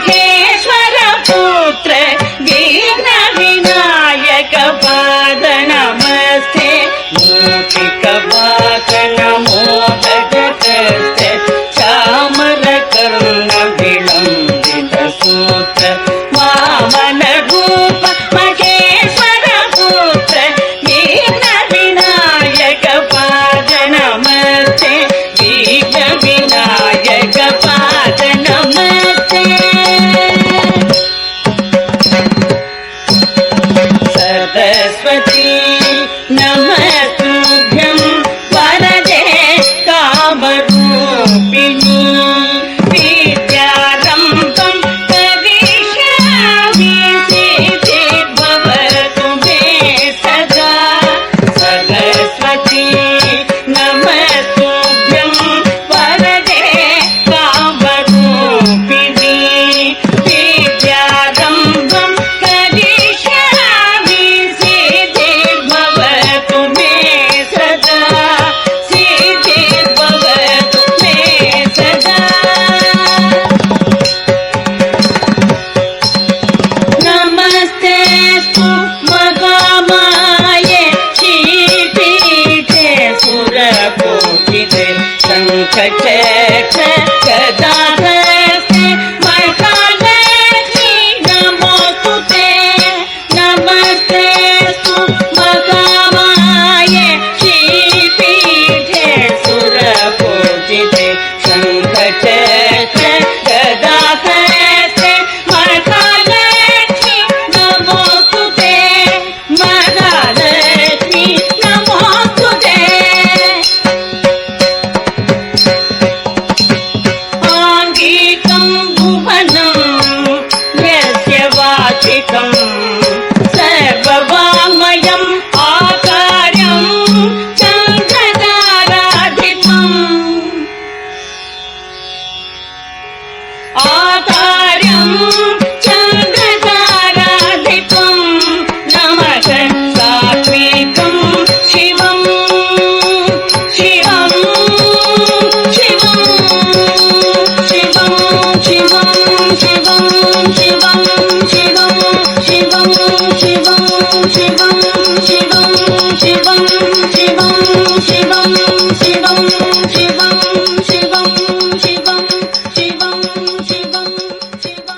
महेश्वर पुत्र वीर विनायक पाद नमस्ते मूषिक वाहन मोदकस्ते चामर कर्ण विलंबित सूत्र वामन रूप महेश्वर पुत्र वीर विनायक पाद नमस्ते वीर विनायक पाद नमस्ते सरस्वती नमस्तुभ्यं वरदे कामरूपिणी विद्यारम्भं करिष्यामि सिद्धिर्भवतु मे सदा सरस्वती नमस्तुभ्यं वरदे कामरूपिणी विद्यारम्भं करिष्यामि सिद्धिर्भवतु मे सदा सिद्धिर्भवतु मे सदा नमस्तेस्तु महामाये श्रीपीठे सुरकोटिते शङ्खचक्र गदाहस्ते महालक्ष्मी नमोस्तुते नमस्तेस्तु महामाये श्रीपीठे सुरकोटिते शङ्खचक्र गदाहस्ते महालक्ष्मी नमोस्तुते महालक्ष्मी नमोस्तुते आङ्गिकं भुवनं यस्य वाचिकं सर्ववाङ्मयम् आकार्यं चन्द्रताराधिपम् आकार्यं चन्द्रताराधिपं नमः सात्विकं शिवं शिवं शिवं शिवं शिवं शिवं शिवं शिवं शिवं शिवं शिवं